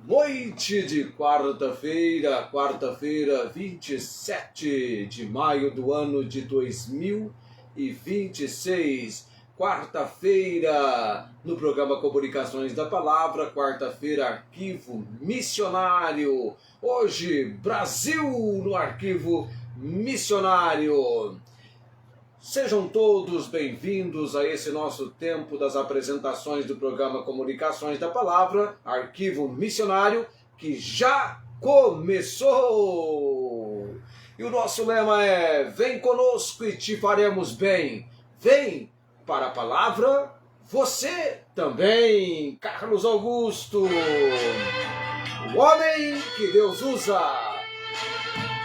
Noite de quarta-feira, 27 de maio do ano de 2026. Quarta-feira, no programa Comunicações da Palavra, quarta-feira, Arquivo Missionário. Hoje, Brasil no Arquivo Missionário. Sejam todos bem-vindos a esse nosso tempo das apresentações do programa Comunicações da Palavra, Arquivo Missionário, que já começou! E o nosso lema é: vem conosco e te faremos bem. Vem para a palavra, você também. Carlos Augusto, o homem que Deus usa.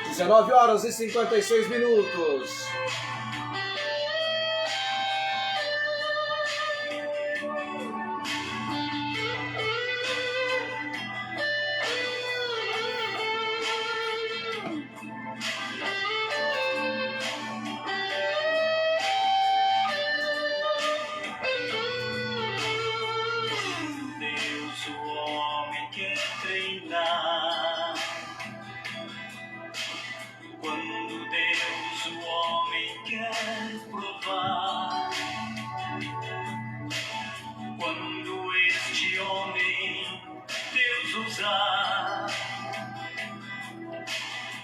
19h56.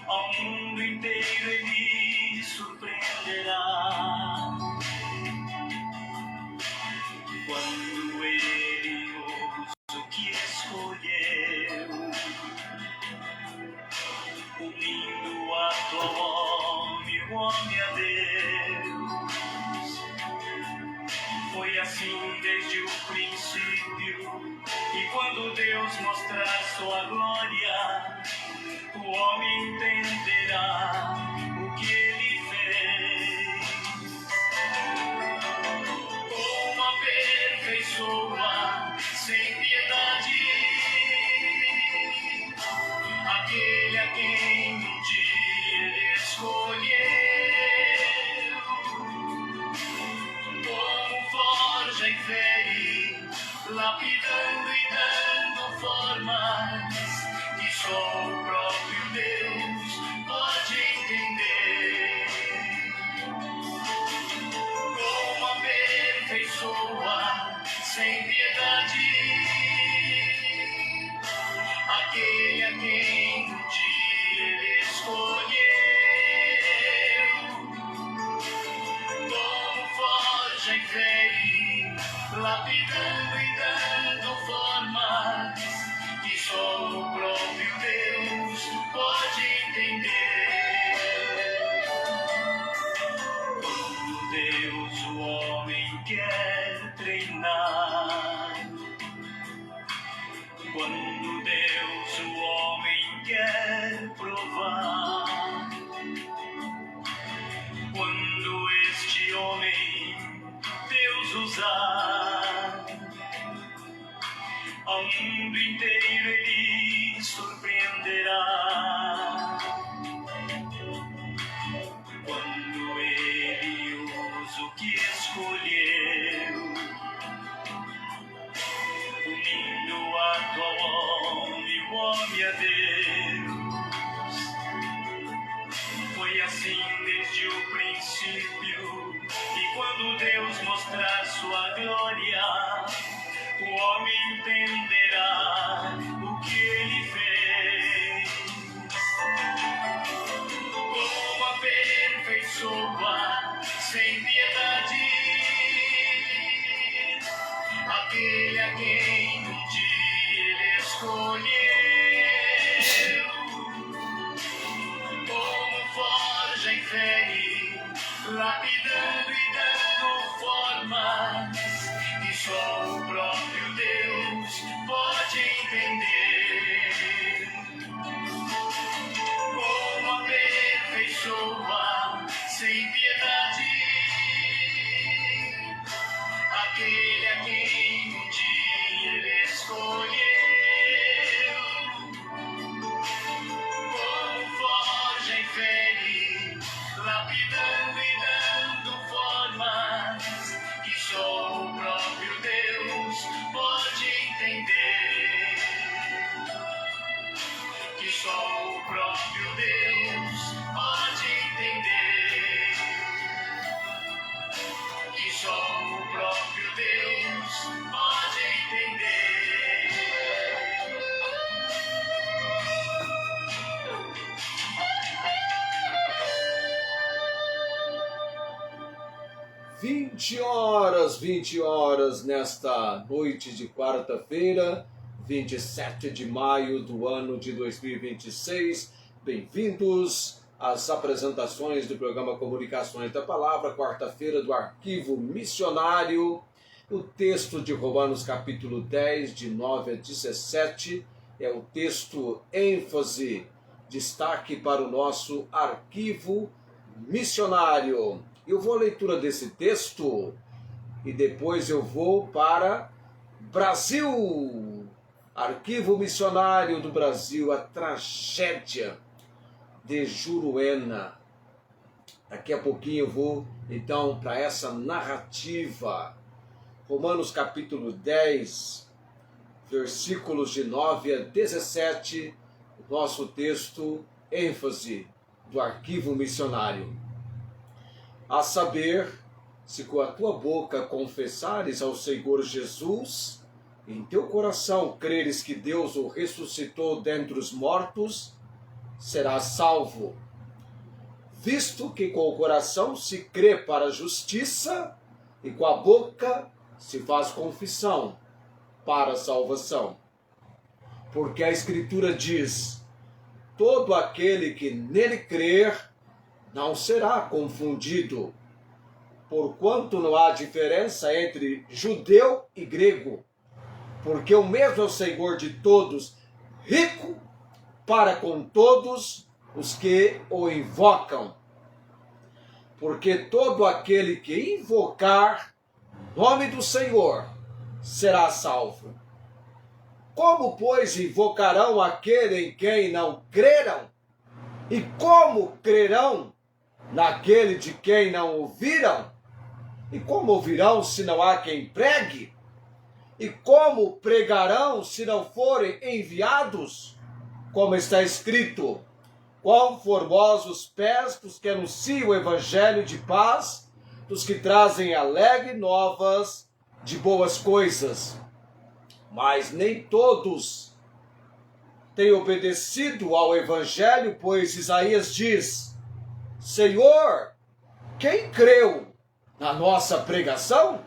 Ao mundo inteiro ele surpreenderá. Quando ele ousa o que escolheu, unindo a tua homem, o homem a Deus. Foi assim desde o princípio, e quando Deus mostrar sua glória, o homem entenderá o que ele fez. Como aperfeiçoa sem piedade aquele a quem um dia ele escolheu. Como forja e fere, lapidando e dando formas que só o próprio Deus pode entender. Como aperfeiçoa sem piedade aquele a quem um dia ele escolheu. Como forja e fere, lapidando e dando formas que só o próprio Deus pode entender. Quando Deus o homem quer treinar, quando Deus o homem quer provar, quando este homem Deus usar, ao mundo inteiro ele surpreenderá. Quando ele usa o que escolheu, unindo a tua homem, o homem a Deus. Foi assim desde o princípio, e quando Deus mostrar sua glória, o homem entenderá o que ele fez. Como aperfeiçoa sem piedade aquele a quem um dia ele escolheu. Como forja e fere, lapidando e dando formas que só o próprio Deus pode entender. Como aperfeiçoa sem piedade aquele a quem um dia ele escolheu. Como forja e fere, lapidando e dando 20 horas nesta noite de quarta-feira, 27 de maio do ano de 2026. Bem-vindos às apresentações do programa Comunicações da Palavra, quarta-feira do Arquivo Missionário. O texto de Romanos capítulo 10, de 9 a 17, é o texto ênfase, destaque para o nosso Arquivo Missionário. Eu vou à leitura desse texto e depois eu vou para Brasil. Arquivo Missionário do Brasil, a tragédia de Juruena. Daqui a pouquinho eu vou então para essa narrativa. Romanos capítulo 10, versículos de 9 a 17, o nosso texto ênfase do Arquivo Missionário. A saber, se com a tua boca confessares ao Senhor Jesus, e em teu coração creres que Deus o ressuscitou dentre os mortos, serás salvo. Visto que com o coração se crê para a justiça, e com a boca se faz confissão para a salvação. Porque a Escritura diz: todo aquele que nele crer não será confundido, porquanto não há diferença entre judeu e grego, porque o mesmo é o Senhor de todos, rico para com todos os que o invocam. Porque todo aquele que invocar o nome do Senhor será salvo. Como, pois, invocarão aquele em quem não creram? E como crerão naquele de quem não ouviram? E como ouvirão se não há quem pregue? E como pregarão se não forem enviados? Como está escrito: quão formosos pés dos que anunciam o evangelho de paz, dos que trazem alegre novas de boas coisas. Mas nem todos têm obedecido ao evangelho, pois Isaías diz: Senhor, quem creu na nossa pregação?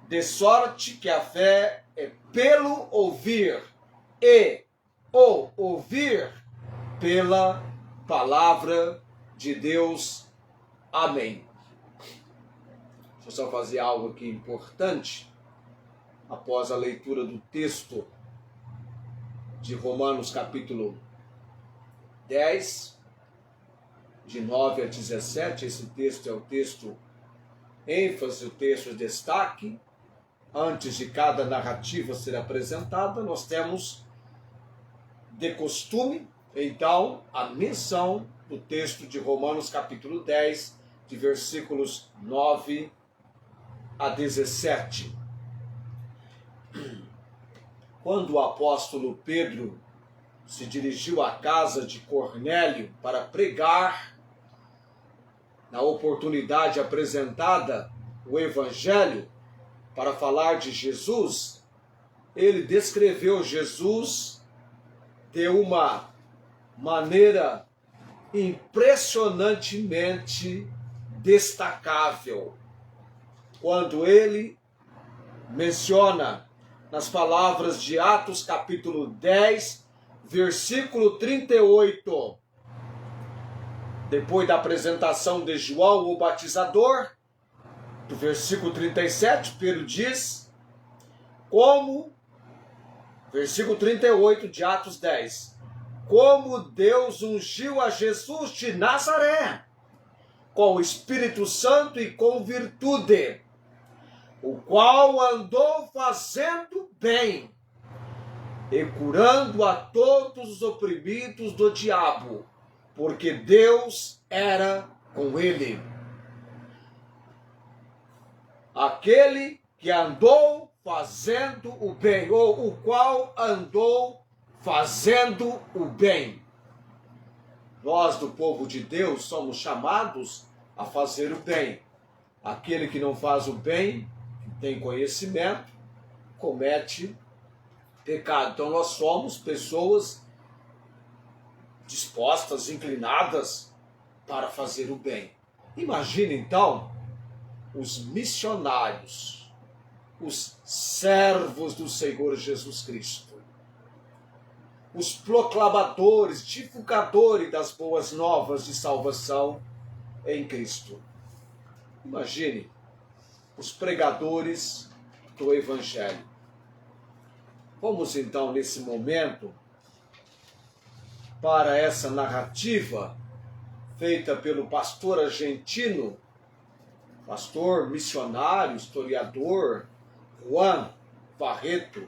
De sorte que a fé é pelo ouvir, e o ouvir pela palavra de Deus. Amém. Deixa eu só fazer algo aqui importante. Após a leitura do texto de Romanos capítulo 10, de 9 a 17, esse texto é o texto ênfase, o texto destaque. Antes de cada narrativa ser apresentada, nós temos de costume, então, a menção do texto de Romanos capítulo 10, de versículos 9 a 17. Quando o apóstolo Pedro se dirigiu à casa de Cornélio para pregar, na oportunidade apresentada o Evangelho, para falar de Jesus, ele descreveu Jesus de uma maneira impressionantemente destacável. Quando ele menciona nas palavras de Atos capítulo 10, versículo 38, depois da apresentação de João o Batizador, do versículo 37, Pedro diz, versículo 38 de Atos 10, como Deus ungiu a Jesus de Nazaré, com o Espírito Santo e com virtude, o qual andou fazendo bem e curando a todos os oprimidos do diabo, porque Deus era com ele. Aquele que andou fazendo o bem, ou o qual andou fazendo o bem. Nós, do povo de Deus, somos chamados a fazer o bem. Aquele que não faz o bem, que tem conhecimento, comete pecado. Então nós somos pessoas dispostas, inclinadas para fazer o bem. Imagine então os missionários, os servos do Senhor Jesus Cristo, os proclamadores, divulgadores das boas novas de salvação em Cristo. Imagine os pregadores do Evangelho. Vamos então, nesse momento, para essa narrativa feita pelo pastor argentino, pastor missionário, historiador, Juan Barreto.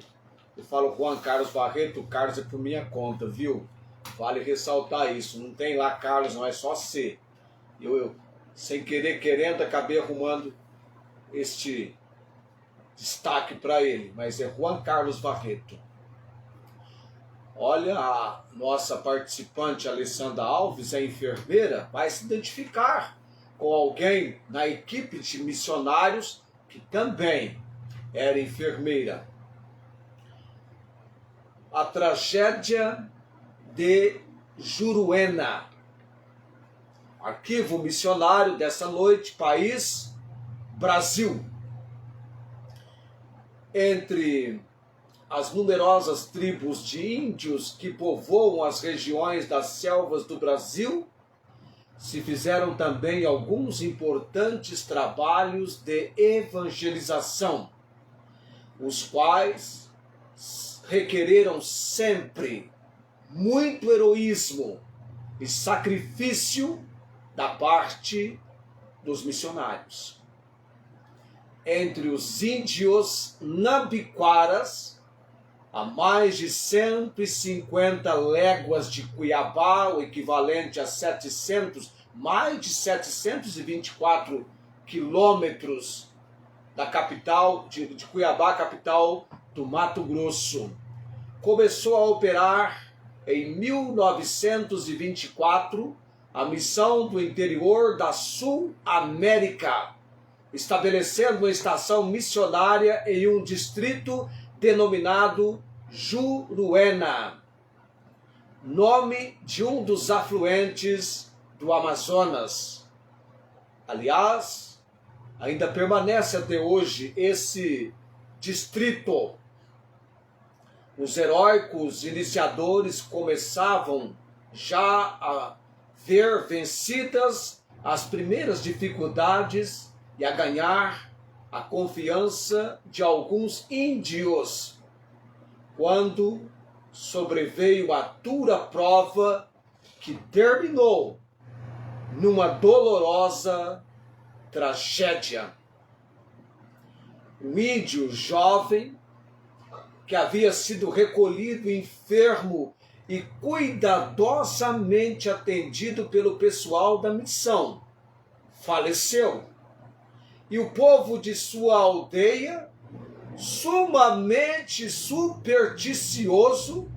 Eu falo Juan Carlos Barreto, Carlos é por minha conta, viu? Vale ressaltar isso, não tem lá Carlos, não, é só C. Eu sem querer, querendo, acabei arrumando este destaque para ele, mas é Juan Carlos Barreto. Olha, a nossa participante Alessandra Alves é enfermeira, vai se identificar com alguém na equipe de missionários que também era enfermeira. A tragédia de Juruena. Arquivo missionário dessa noite, país, Brasil. Entre as numerosas tribos de índios que povoam as regiões das selvas do Brasil, se fizeram também alguns importantes trabalhos de evangelização, os quais requereram sempre muito heroísmo e sacrifício da parte dos missionários. Entre os índios nambiquaras, a mais de 150 léguas de Cuiabá, o equivalente a mais de 724 quilômetros da capital, de Cuiabá, capital do Mato Grosso. Começou a operar em 1924 a missão do interior da Sul América, estabelecendo uma estação missionária em um distrito denominado Juruena, nome de um dos afluentes do Amazonas. Aliás, ainda permanece até hoje esse distrito. Os heróicos iniciadores começavam já a ver vencidas as primeiras dificuldades e a ganhar a confiança de alguns índios, quando sobreveio a dura prova que terminou numa dolorosa tragédia. Um índio jovem que havia sido recolhido enfermo e cuidadosamente atendido pelo pessoal da missão, faleceu. E o povo de sua aldeia, sumamente supersticioso,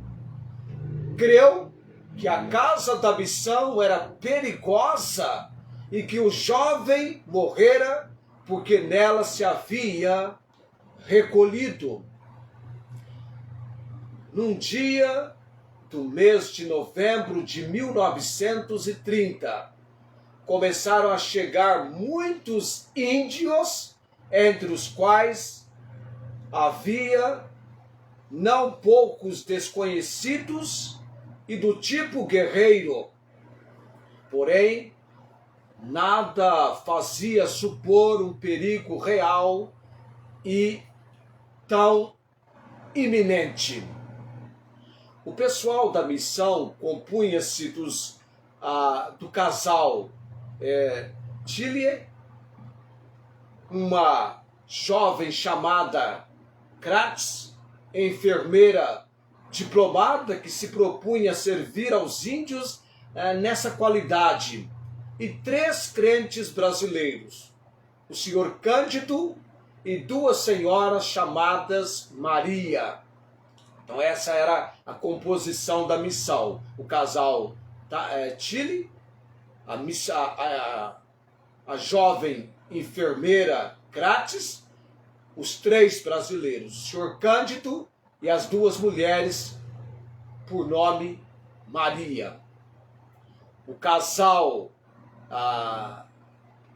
creu que a casa da missão era perigosa e que o jovem morrera porque nela se havia recolhido. Num dia do mês de novembro de 1930, começaram a chegar muitos índios, entre os quais havia não poucos desconhecidos e do tipo guerreiro. Porém, nada fazia supor um perigo real e tão iminente. O pessoal da missão compunha-se do casal Tilly, uma jovem chamada Kratz, enfermeira diplomada que se propunha a servir aos índios nessa qualidade, e 3 crentes brasileiros, o senhor Cândido e 2 senhoras chamadas Maria. Então essa era a composição da missão. O casal Tilly, a jovem enfermeira Kratz, os 3 brasileiros, o senhor Cândido e as 2 mulheres, por nome Maria. O casal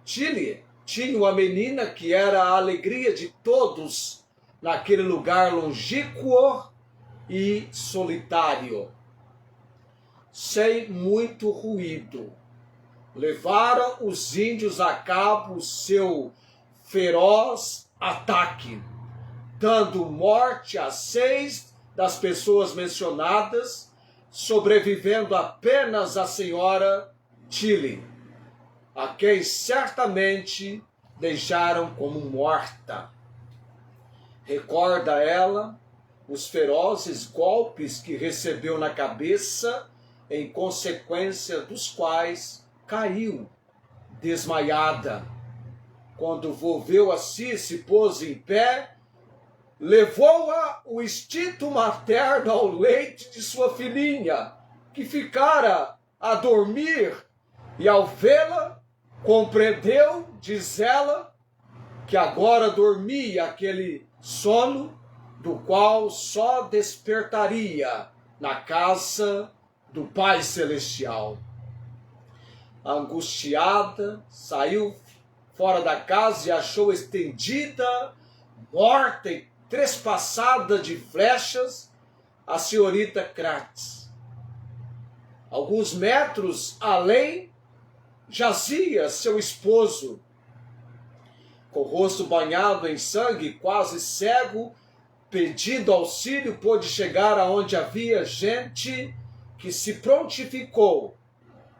Tilly tinha uma menina que era a alegria de todos naquele lugar longínquo e solitário, sem muito ruído. Levaram os índios a cabo seu feroz ataque, dando morte a 6 das pessoas mencionadas, sobrevivendo apenas a senhora Tilly, a quem certamente deixaram como morta. Recorda ela os ferozes golpes que recebeu na cabeça, em consequência dos quais caiu desmaiada. Quando volveu a si, se pôs em pé, levou-a o instinto materno ao leito de sua filhinha, que ficara a dormir, e ao vê-la, compreendeu, diz ela, que agora dormia aquele sono do qual só despertaria na casa do Pai Celestial. Angustiada, saiu fora da casa e achou estendida, morta e trespassada de flechas, a senhorita Crates. Alguns metros além, jazia seu esposo, com o rosto banhado em sangue, quase cego, pedindo auxílio, pôde chegar aonde havia gente que se prontificou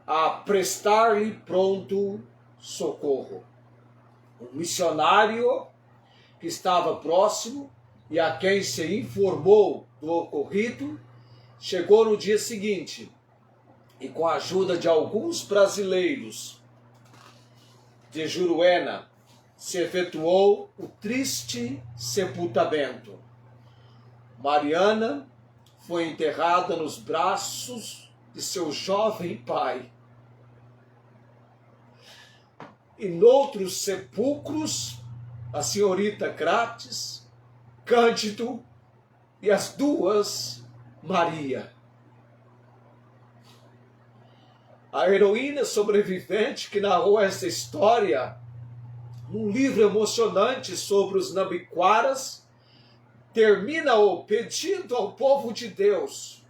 a prestar-lhe pronto socorro. Um missionário que estava próximo e a quem se informou do ocorrido, chegou no dia seguinte e, com a ajuda de alguns brasileiros de Juruena, se efetuou o triste sepultamento. Mariana foi enterrada nos braços de seu jovem pai. E noutros sepulcros, a senhorita Crates, Cândido e as 2 Maria. A heroína sobrevivente que narrou essa história num livro emocionante sobre os Nambiquaras, termina-o pedindo ao povo de Deus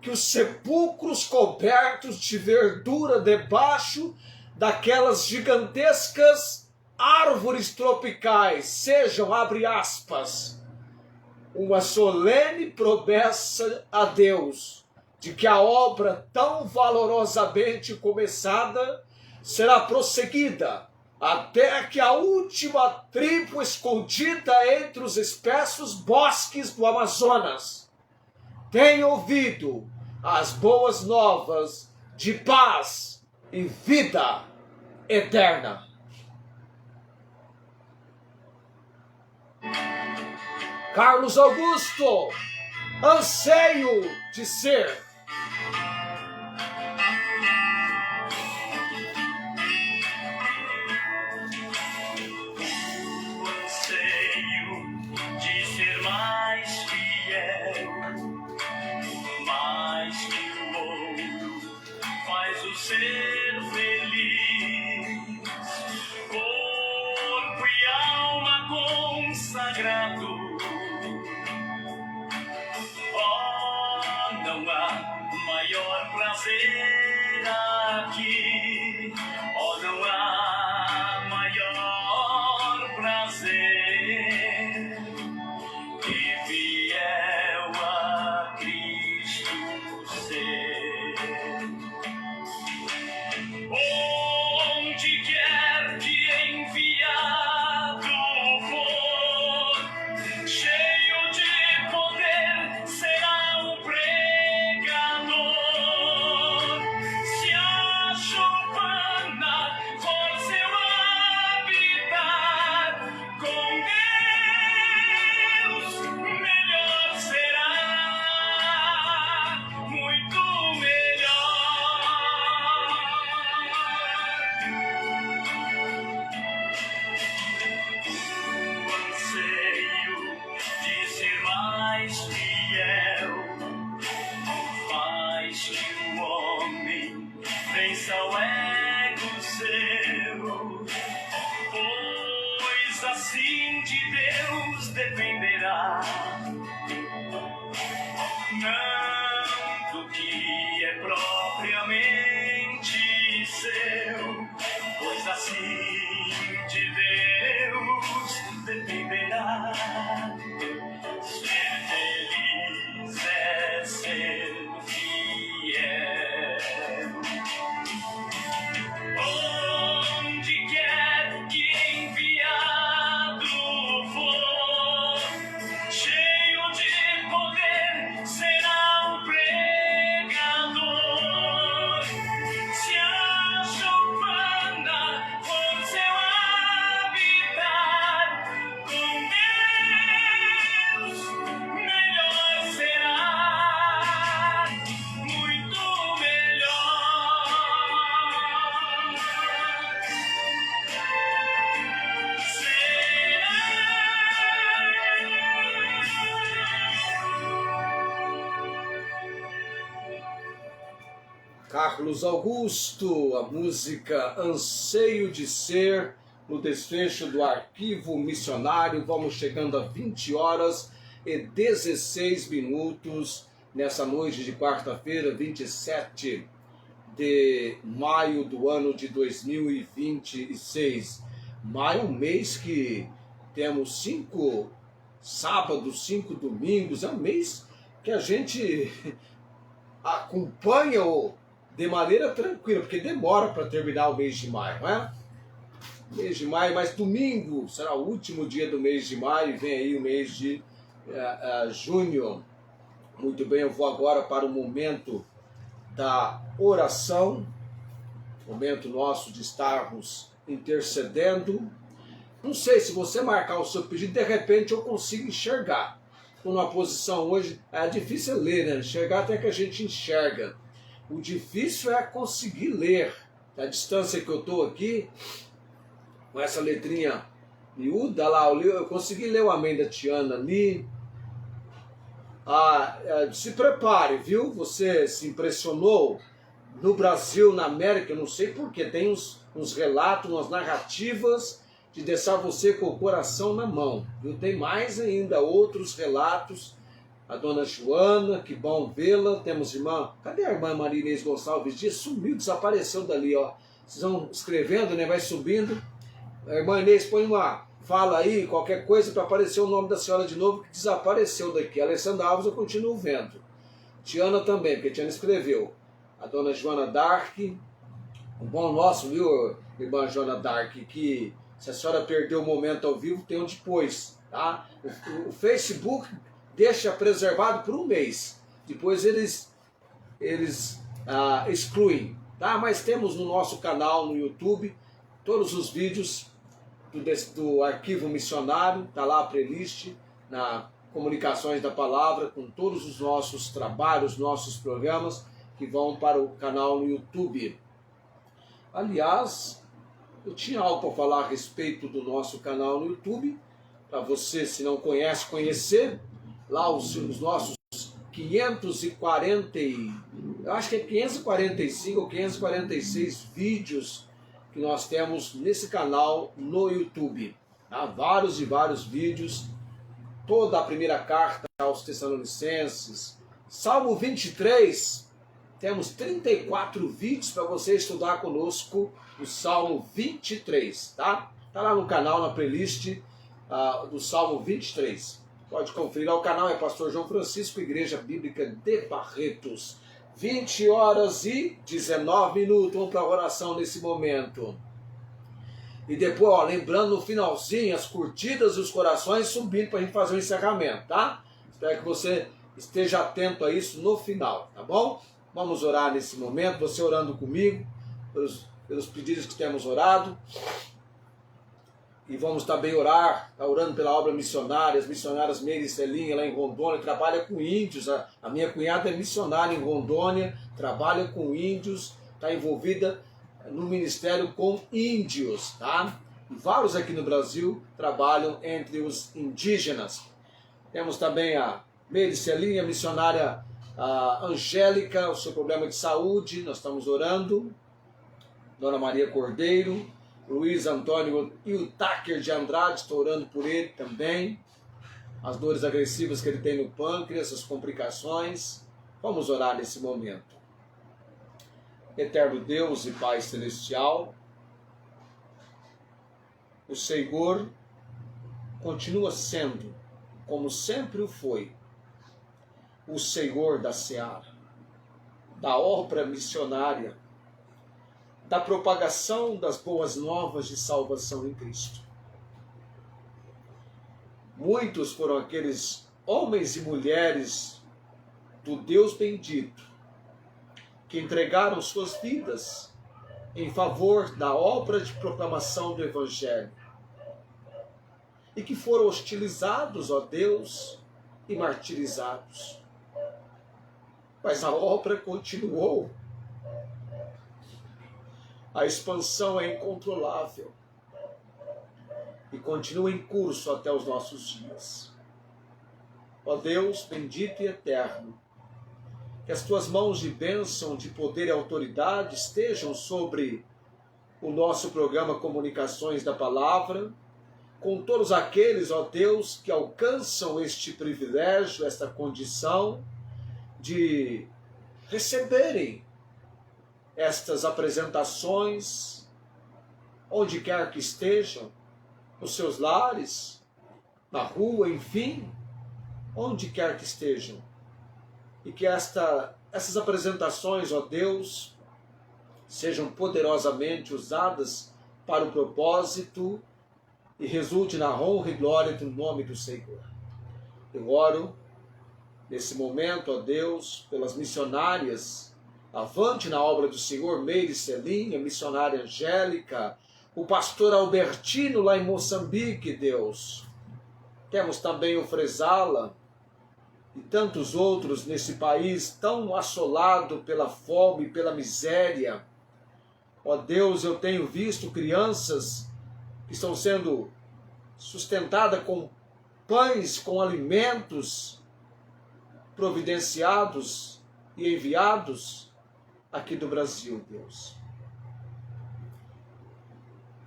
que os sepulcros cobertos de verdura debaixo daquelas gigantescas árvores tropicais sejam, abre aspas, uma solene promessa a Deus de que a obra tão valorosamente começada será prosseguida até que a última tribo escondida entre os espessos bosques do Amazonas tenha ouvido as boas novas de paz e vida eterna. Carlos Augusto, anseio de ser. Ser feliz, corpo e alma consagrado. Oh, não há maior prazer aqui. Oh, não há maior prazer que fiel a Cristo ser. Onde quer que enviado for, cheio de poder será o pregador. Se a choupana for seu habitar, com Deus melhor será, muito melhor. Vença o ego seu, não do que é propriamente seu, pois assim de Deus dependerá. Ser feliz é ser fiel. Onde quer que enviado for, cheio de poder, será um pregador. Se acha urbana com seu habitar, com Deus melhor será, muito Carlos Augusto, a música Anseio de Ser, no desfecho do Arquivo Missionário. Vamos chegando a 20 horas e 16 minutos nessa noite de quarta-feira, 27 de maio do ano de 2026. Maio, um mês que temos 5 sábados, 5 domingos, é um mês que a gente acompanha de maneira tranquila, porque demora para terminar o mês de maio, não é? Mês de maio, mas domingo será o último dia do mês de maio, vem aí o mês de junho. Muito bem, eu vou agora para o momento da oração, momento nosso de estarmos intercedendo. Não sei, se você marcar o seu pedido, de repente eu consigo enxergar. Estou numa posição hoje, é difícil ler, né? Enxergar até que a gente enxerga. O difícil é conseguir ler. A distância que eu estou aqui, com essa letrinha miúda lá, eu consegui ler o amém da Tiana ali. Se prepare, viu? Você se impressionou no Brasil, na América, eu não sei porquê, tem uns relatos, umas narrativas de deixar você com o coração na mão. Viu? Tem mais ainda outros relatos. A dona Joana, que bom vê-la. Temos irmã, cadê a irmã Maria Inês Gonçalves Dias? Sumiu, desapareceu dali, ó. Vocês vão escrevendo, né? Vai subindo. A irmã Inês, põe uma fala aí, qualquer coisa, para aparecer o nome da senhora de novo, que desapareceu daqui. A Alessandra Alves eu continuo vendo. Tiana também, porque Tiana escreveu. A dona Joana Dark, um bom nosso, viu, irmã Joana Dark, que se a senhora perdeu o momento ao vivo, tem um depois, tá? O Facebook deixa preservado por um mês. Depois eles excluem, tá? Mas temos no nosso canal no YouTube todos os vídeos do Arquivo Missionário, tá lá a playlist, na Comunicações da Palavra, com todos os nossos trabalhos, nossos programas, que vão para o canal no YouTube. Aliás, eu tinha algo para falar a respeito do nosso canal no YouTube, para você, se não conhece, conhecer. Lá os nossos 540, eu acho que é 545 ou 546 vídeos que nós temos nesse canal no YouTube. Tá? Vários e vários vídeos, toda a primeira carta aos Tessalonicenses, Salmo 23, temos 34 vídeos para você estudar conosco o Salmo 23, tá? Tá lá no canal, na playlist do Salmo 23. Pode conferir lá, o canal é Pastor João Francisco, Igreja Bíblica de Barretos. 20 horas e 19 minutos, vamos para a oração nesse momento. E depois, ó, lembrando no finalzinho, as curtidas e os corações subindo para a gente fazer o encerramento, tá? Espero que você esteja atento a isso no final, tá bom? Vamos orar nesse momento, você orando comigo, pelos pedidos que temos orado. E vamos também orar, tá orando pela obra missionária, as missionárias Meire e Celinha lá em Rondônia, trabalha com índios, a minha cunhada é missionária em Rondônia, trabalha com índios, está envolvida no ministério com índios, tá? E vários aqui no Brasil trabalham entre os indígenas. Temos também a Meire e Celinha, missionária Angélica, o seu problema de saúde, nós estamos orando. Dona Maria Cordeiro, Luiz Antônio e o Taker de Andrade, estou orando por ele também. as dores agressivas que ele tem no pâncreas, as complicações. Vamos orar nesse momento. Eterno Deus e Pai Celestial, o Senhor continua sendo, como sempre o foi, o Senhor da seara, da obra missionária, da propagação das boas novas de salvação em Cristo. Muitos foram aqueles homens e mulheres do Deus bendito que entregaram suas vidas em favor da obra de proclamação do Evangelho e que foram hostilizados, ó Deus, e martirizados. Mas a obra continuou. A expansão é incontrolável e continua em curso até os nossos dias. Ó Deus bendito e eterno, que as tuas mãos de bênção, de poder e autoridade estejam sobre o nosso programa Comunicações da Palavra, com todos aqueles, ó Deus, que alcançam este privilégio, esta condição de receberem estas apresentações, onde quer que estejam, nos seus lares, na rua, enfim, onde quer que estejam. E que essas apresentações, ó Deus, sejam poderosamente usadas para o propósito e resulte na honra e glória do nome do Senhor. Eu oro nesse momento, ó Deus, pelas missionárias, avante na obra do Senhor, Meire Celinha, missionária Angélica, o pastor Albertino lá em Moçambique, Deus. Temos também o Fresala e tantos outros nesse país tão assolado pela fome, pela miséria. Ó Deus, eu tenho visto crianças que estão sendo sustentadas com pães, com alimentos providenciados e enviados aqui do Brasil, Deus.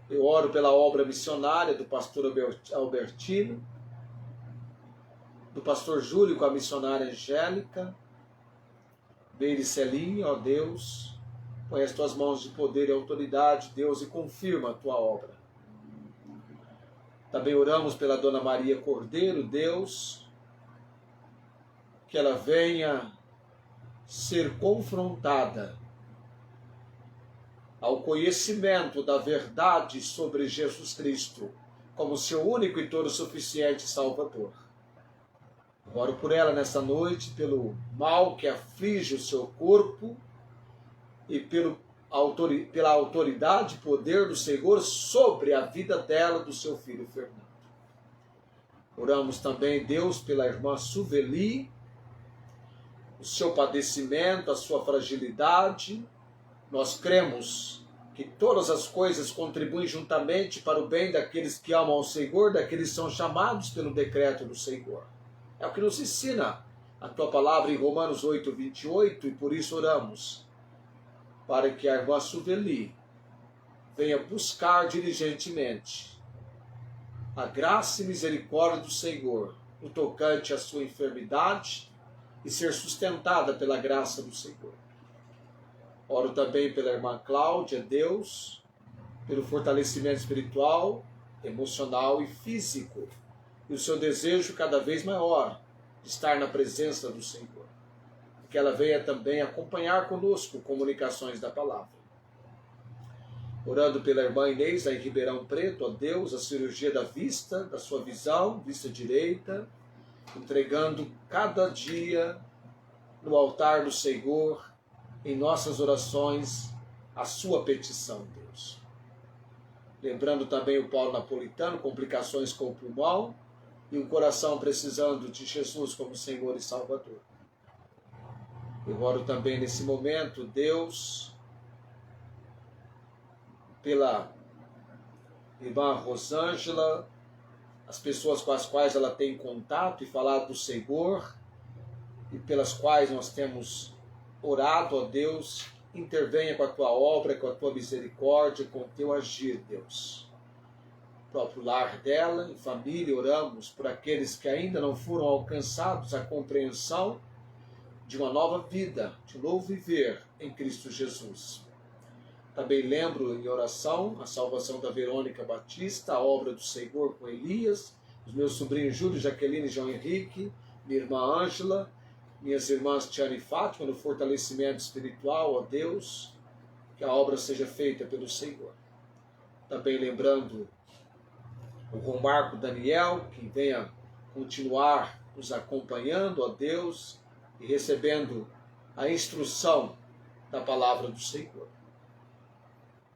Eu oro pela obra missionária do pastor Albertino, do pastor Júlio com a missionária Angélica, Meire Celinha, ó Deus, põe as tuas mãos de poder e autoridade, Deus, e confirma a tua obra. Também oramos pela Dona Maria Cordeiro, Deus, que ela venha ser confrontada ao conhecimento da verdade sobre Jesus Cristo como seu único e todo suficiente Salvador. Oro por ela nesta noite, pelo mal que aflige o seu corpo e pela autoridade e poder do Senhor sobre a vida dela, do seu filho Fernando. Oramos também, Deus, pela irmã Suveli, o seu padecimento, a sua fragilidade. Nós cremos que todas as coisas contribuem juntamente para o bem daqueles que amam ao Senhor, daqueles que são chamados pelo decreto do Senhor. É o que nos ensina a tua palavra em Romanos 8, 28, e por isso oramos para que a irmã Suveli venha buscar diligentemente a graça e misericórdia do Senhor no tocante à sua enfermidade e ser sustentada pela graça do Senhor. Oro também pela irmã Cláudia, Deus, pelo fortalecimento espiritual, emocional e físico, e o seu desejo cada vez maior de estar na presença do Senhor. Que ela venha também acompanhar conosco comunicações da palavra. Orando pela irmã Inês, aí em Ribeirão Preto, ó Deus, a cirurgia da vista, da sua visão, vista direita, entregando cada dia no altar do Senhor, em nossas orações, a sua petição, Deus. Lembrando também o Paulo Napolitano, complicações com o pulmão e o coração precisando de Jesus como Senhor e Salvador. Eu oro também nesse momento, Deus, pela irmã Rosângela, as pessoas com as quais ela tem contato e falado do Senhor, e pelas quais nós temos orado, ó Deus, intervenha com a tua obra, com a tua misericórdia, com o teu agir, Deus. próprio lar dela, em família, oramos por aqueles que ainda não foram alcançados a compreensão de uma nova vida, de um novo viver em Cristo Jesus. Também lembro em oração a salvação da Verônica Batista, a obra do Senhor com Elias, os meus sobrinhos Júlio, Jaqueline e João Henrique, minha irmã Ângela, minhas irmãs Tiana e Fátima, no fortalecimento espiritual, ó Deus, que a obra seja feita pelo Senhor. Também lembrando o Romarco Daniel, que venha continuar nos acompanhando, ó Deus, e recebendo a instrução da palavra do Senhor.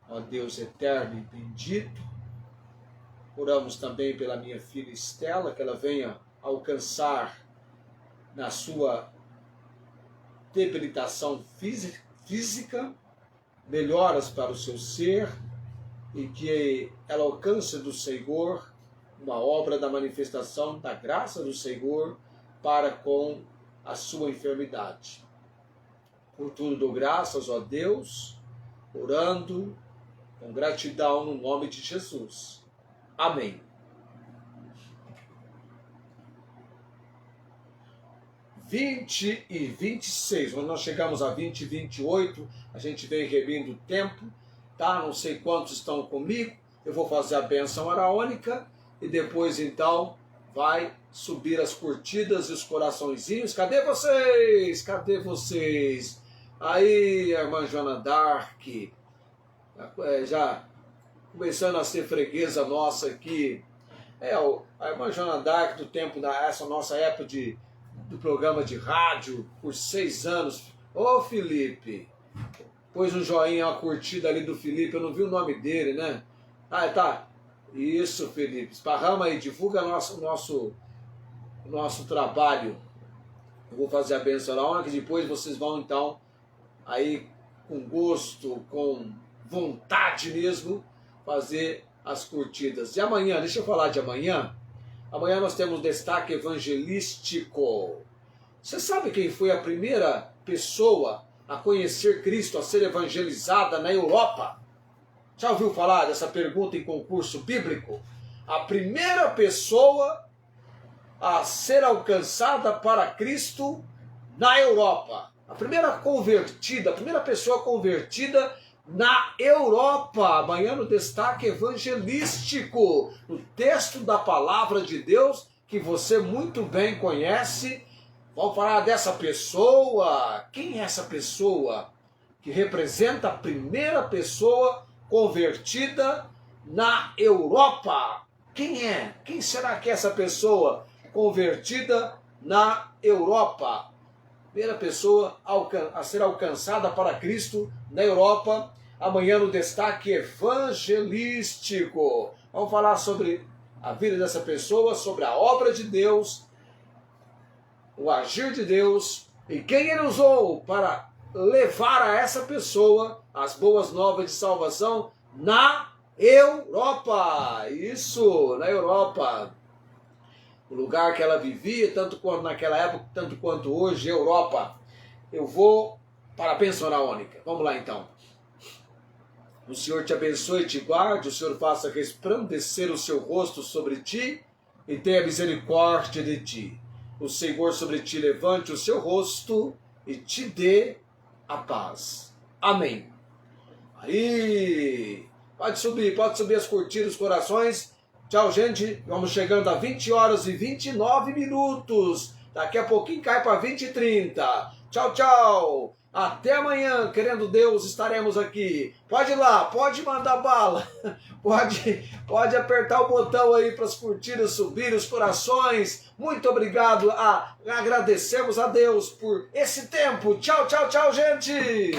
Ó Deus eterno e bendito, oramos também pela minha filha Estela, que ela venha alcançar na sua debilitação física melhoras para o seu ser e que ela alcance do Senhor uma obra da manifestação da graça do Senhor para com a sua enfermidade. Por tudo dou graças, ó Deus, orando com gratidão no nome de Jesus. Amém. 20 e 26, quando nós chegamos a 20 e 28, a gente vem revindo o tempo, tá? Não sei quantos estão comigo, eu vou fazer a bênção araônica e depois então vai subir as curtidas e os coraçõezinhos. Cadê vocês? Cadê vocês? Aí, a irmã Joana Dark, já começando a ser freguesa nossa aqui. A irmã Joana Dark do tempo essa nossa época do programa de rádio, por 6 anos. Ô Felipe, pôs um joinha, uma curtida ali do Felipe, eu não vi o nome dele, né? Ah, tá. Isso, Felipe, esparrama aí, divulga nosso trabalho. Eu vou fazer a benção na hora que depois vocês vão então, aí com gosto, com vontade mesmo, fazer as curtidas. E amanhã, deixa eu falar de amanhã. Amanhã nós temos destaque evangelístico. Você sabe quem foi a primeira pessoa a conhecer Cristo, a ser evangelizada na Europa? Já ouviu falar dessa pergunta em concurso bíblico? A primeira pessoa a ser alcançada para Cristo na Europa. A primeira pessoa convertida na Europa. Amanhã no destaque evangelístico, no texto da palavra de Deus, que você muito bem conhece. Vamos falar dessa pessoa. Quem é essa pessoa que representa a primeira pessoa convertida na Europa? Quem é? Quem será que é essa pessoa convertida na Europa? Primeira pessoa a ser alcançada para Cristo na Europa. Amanhã no destaque evangelístico. Vamos falar sobre a vida dessa pessoa, sobre a obra de Deus, o agir de Deus e quem Ele usou para levar a essa pessoa as boas novas de salvação na Europa. Isso, na Europa. O lugar que ela vivia, tanto quanto naquela época, tanto quanto hoje, Europa. Eu vou para a bênção araônica. Vamos lá então. O Senhor te abençoe e te guarde, o Senhor faça resplandecer o seu rosto sobre ti e tenha misericórdia de ti. O Senhor sobre ti levante o seu rosto e te dê a paz. Amém. Aí, pode subir as curtidas, os corações. Tchau, gente. Vamos chegando a 20 horas e 29 minutos. Daqui a pouquinho cai para 20 e 30. Tchau, tchau. Até amanhã, querendo Deus, estaremos aqui. Pode ir lá, pode mandar bala. Pode apertar o botão aí para as curtidas subir, os corações. Muito obrigado. Agradecemos a Deus por esse tempo. Tchau, tchau, tchau, gente.